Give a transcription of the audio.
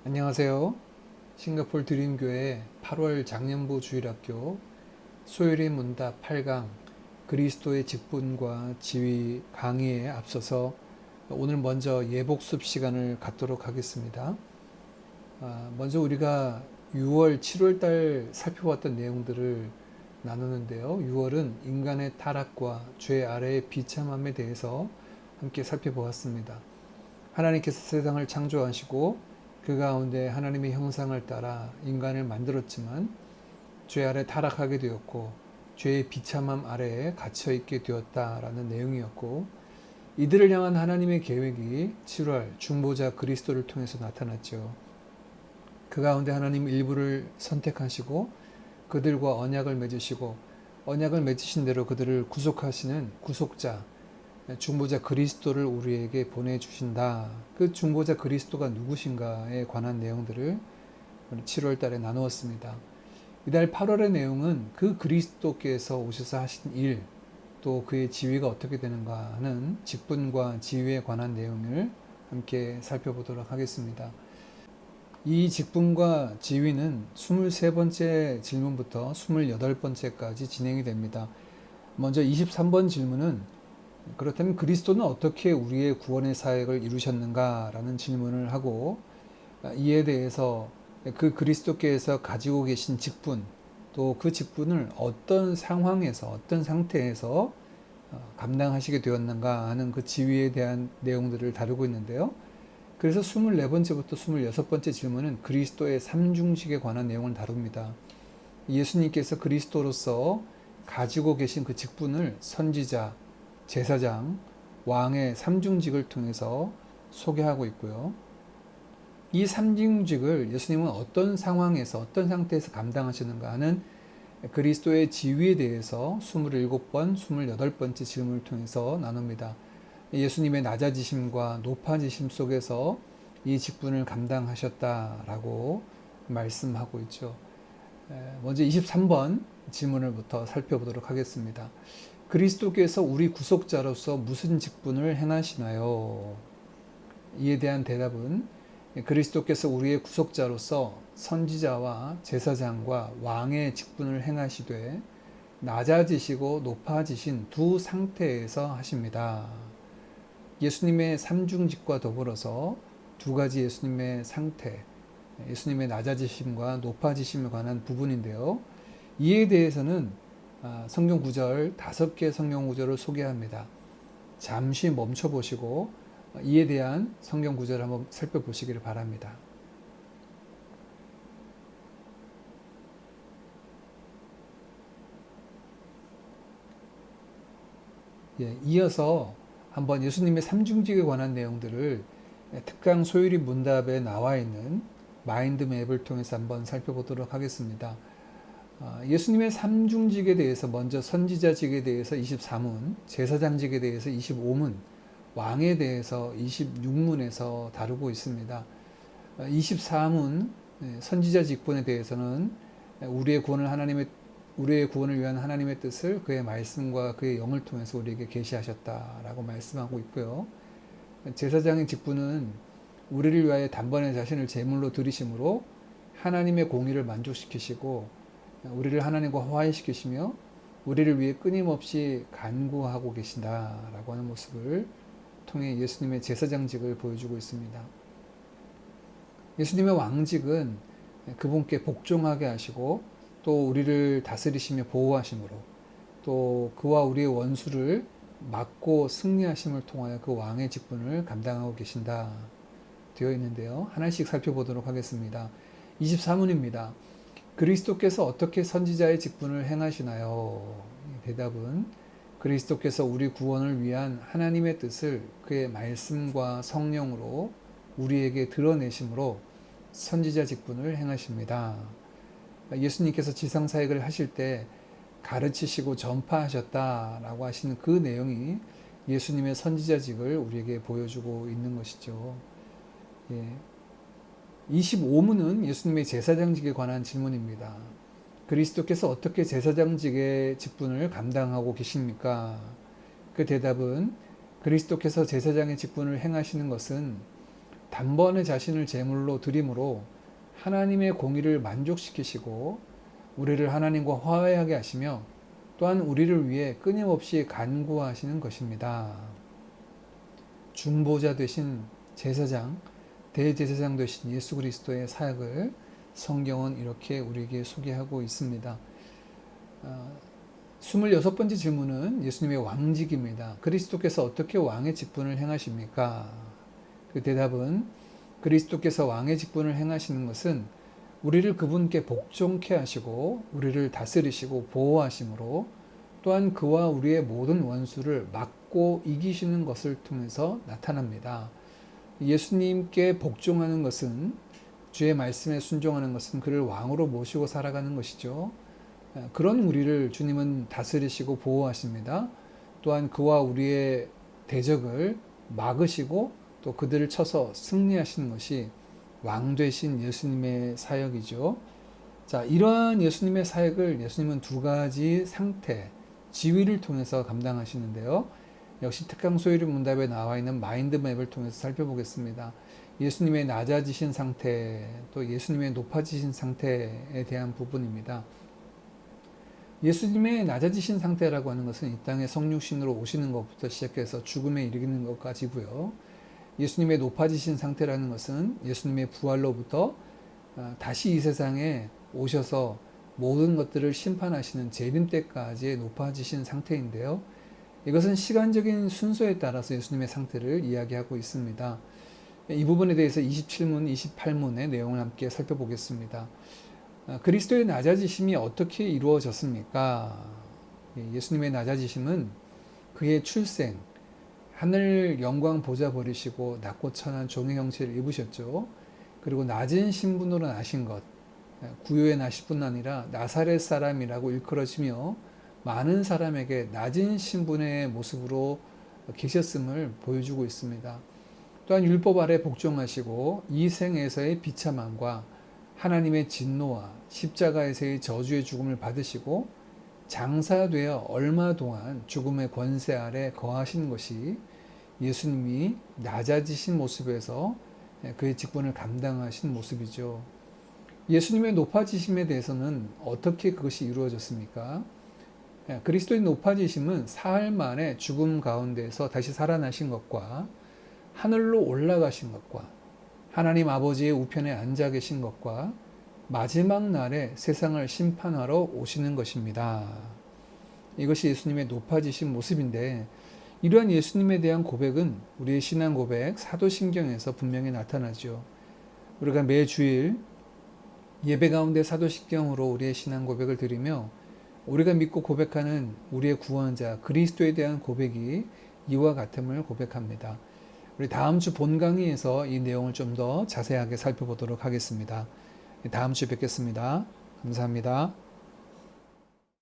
안녕하세요. 싱가포르 드림교회 8월 장년부 주일학교 소요리 문답 8강 그리스도의 직분과 지위 강의에 앞서서 오늘 먼저 예복습 시간을 갖도록 하겠습니다. 먼저 우리가 6월, 7월 달 살펴봤던 내용들을 나누는데요. 6월은 인간의 타락과 죄 아래의 비참함에 대해서 함께 살펴보았습니다. 하나님께서 세상을 창조하시고 그 가운데 하나님의 형상을 따라 인간을 만들었지만 죄 아래 타락하게 되었고 죄의 비참함 아래에 갇혀있게 되었다라는 내용이었고, 이들을 향한 하나님의 계획이 7월 중보자 그리스도를 통해서 나타났죠. 그 가운데 하나님 일부를 선택하시고 그들과 언약을 맺으시고 언약을 맺으신 대로 그들을 구속하시는 구속자 중보자 그리스도를 우리에게 보내주신다. 그 중보자 그리스도가 누구신가에 관한 내용들을 7월 달에 나누었습니다. 이달 8월의 내용은 그 그리스도께서 오셔서 하신 일, 또 그의 지위가 어떻게 되는가 하는 직분과 지위에 관한 내용을 함께 살펴보도록 하겠습니다. 이 직분과 지위는 23번째 질문부터 28번째까지 진행이 됩니다. 먼저 23번 질문은 그렇다면 그리스도는 어떻게 우리의 구원의 사역을 이루셨는가 라는 질문을 하고, 이에 대해서 그 그리스도께서 가지고 계신 직분, 또 그 직분을 어떤 상황에서 어떤 상태에서 감당하시게 되었는가 하는 그 지위에 대한 내용들을 다루고 있는데요. 그래서 24번째부터 26번째 질문은 그리스도의 삼중직에 관한 내용을 다룹니다. 예수님께서 그리스도로서 가지고 계신 그 직분을 선지자, 제사장, 왕의 삼중직을 통해서 소개하고 있고요. 이 삼중직을 예수님은 어떤 상황에서 어떤 상태에서 감당하시는가 하는 그리스도의 지위에 대해서 27번, 28번째 질문을 통해서 나눕니다. 예수님의 낮아지심과 높아지심 속에서 이 직분을 감당하셨다라고 말씀하고 있죠. 먼저 23번 질문을부터 살펴보도록 하겠습니다. 그리스도께서 우리 구속자로서 무슨 직분을 행하시나요? 이에 대한 대답은 그리스도께서 우리의 구속자로서 선지자와 제사장과 왕의 직분을 행하시되 낮아지시고 높아지신 두 상태에서 하십니다. 예수님의 삼중직과 더불어서 두 가지 예수님의 상태, 예수님의 낮아지심과 높아지심에 관한 부분인데요. 이에 대해서는 성경 구절 5개 성경 구절을 소개합니다. 잠시 멈춰 보시고 이에 대한 성경 구절을 한번 살펴보시기를 바랍니다. 이어서 한번 예수님의 삼중직에 관한 내용들을 특강 소율이 문답에 나와 있는 마인드맵을 통해서 한번 살펴보도록 하겠습니다. 예수님의 삼중직에 대해서 먼저 선지자직에 대해서 23문, 제사장직에 대해서 25문, 왕에 대해서 26문에서 다루고 있습니다. 24문 선지자 직분에 대해서는 우리의 구원을 위한 하나님의 뜻을 그의 말씀과 그의 영을 통해서 우리에게 계시하셨다라고 말씀하고 있고요. 제사장의 직분은 우리를 위하여 단번에 자신을 제물로 드리심으로 하나님의 공의를 만족시키시고 우리를 하나님과 화해시키시며 우리를 위해 끊임없이 간구하고 계신다라고 하는 모습을 통해 예수님의 제사장직을 보여주고 있습니다. 예수님의 왕직은 그분께 복종하게 하시고 또 우리를 다스리시며 보호하심으로 또 그와 우리의 원수를 막고 승리하심을 통하여 그 왕의 직분을 감당하고 계신다 되어 있는데요. 하나씩 살펴보도록 하겠습니다. 24문입니다. 그리스도께서 어떻게 선지자의 직분을 행하시나요? 대답은 그리스도께서 우리 구원을 위한 하나님의 뜻을 그의 말씀과 성령으로 우리에게 드러내심으로 선지자 직분을 행하십니다. 예수님께서 지상사역을 하실 때 가르치시고 전파하셨다라고 하시는 그 내용이 예수님의 선지자직을 우리에게 보여주고 있는 것이죠. 25문은 예수님의 제사장직에 관한 질문입니다. 그리스도께서 어떻게 제사장직의 직분을 감당하고 계십니까? 그 대답은 그리스도께서 제사장의 직분을 행하시는 것은 단번에 자신을 제물로 드림으로 하나님의 공의를 만족시키시고 우리를 하나님과 화해하게 하시며 또한 우리를 위해 끊임없이 간구하시는 것입니다. 중보자 되신 제사장, 대제사장 되신 예수 그리스도의 사역을 성경은 이렇게 우리에게 소개하고 있습니다. 26번째 질문은 예수님의 왕직입니다. 그리스도께서 어떻게 왕의 직분을 행하십니까? 그 대답은 그리스도께서 왕의 직분을 행하시는 것은 우리를 그분께 복종케 하시고 우리를 다스리시고 보호하심으로 또한 그와 우리의 모든 원수를 막고 이기시는 것을 통해서 나타납니다. 예수님께 복종하는 것은, 주의 말씀에 순종하는 것은 그를 왕으로 모시고 살아가는 것이죠. 그런 우리를 주님은 다스리시고 보호하십니다. 또한 그와 우리의 대적을 막으시고 또 그들을 쳐서 승리하시는 것이 왕 되신 예수님의 사역이죠. 자, 이러한 예수님의 사역을 예수님은 두 가지 상태, 지위를 통해서 감당하시는데요. 역시 특강소요리 문답에 나와 있는 마인드맵을 통해서 살펴보겠습니다. 예수님의 낮아지신 상태, 또 예수님의 높아지신 상태에 대한 부분입니다. 예수님의 낮아지신 상태라고 하는 것은 이 땅에 성육신으로 오시는 것부터 시작해서 죽음에 이르는 것까지고요. 예수님의 높아지신 상태라는 것은 예수님의 부활로부터 다시 이 세상에 오셔서 모든 것들을 심판하시는 재림 때까지의 높아지신 상태인데요. 이것은 시간적인 순서에 따라서 예수님의 상태를 이야기하고 있습니다. 이 부분에 대해서 27문, 28문의 내용을 함께 살펴보겠습니다. 그리스도의 낮아지심이 어떻게 이루어졌습니까? 예수님의 낮아지심은 그의 출생, 하늘 영광 보좌 버리시고 낮고 천한 종의 형체를 입으셨죠. 그리고 낮은 신분으로 나신 것, 구유에 나실 뿐 아니라 나사렛 사람이라고 일컬어지며 많은 사람에게 낮은 신분의 모습으로 계셨음을 보여주고 있습니다. 또한 율법 아래 복종하시고 이 생에서의 비참함과 하나님의 진노와 십자가에서의 저주의 죽음을 받으시고 장사되어 얼마 동안 죽음의 권세 아래 거하신 것이 예수님이 낮아지신 모습에서 그의 직분을 감당하신 모습이죠. 예수님의 높아지심에 대해서는 어떻게 그것이 이루어졌습니까? 그리스도의 높아지심은 사흘 만에 죽음 가운데서 다시 살아나신 것과 하늘로 올라가신 것과 하나님 아버지의 우편에 앉아 계신 것과 마지막 날에 세상을 심판하러 오시는 것입니다. 이것이 예수님의 높아지신 모습인데, 이러한 예수님에 대한 고백은 우리의 신앙 고백 사도신경에서 분명히 나타나죠. 우리가 매주일 예배 가운데 사도신경으로 우리의 신앙 고백을 드리며 우리가 믿고 고백하는 우리의 구원자 그리스도에 대한 고백이 이와 같음을 고백합니다. 우리 다음 주 본 강의에서 이 내용을 좀 더 자세하게 살펴보도록 하겠습니다. 다음 주에 뵙겠습니다. 감사합니다.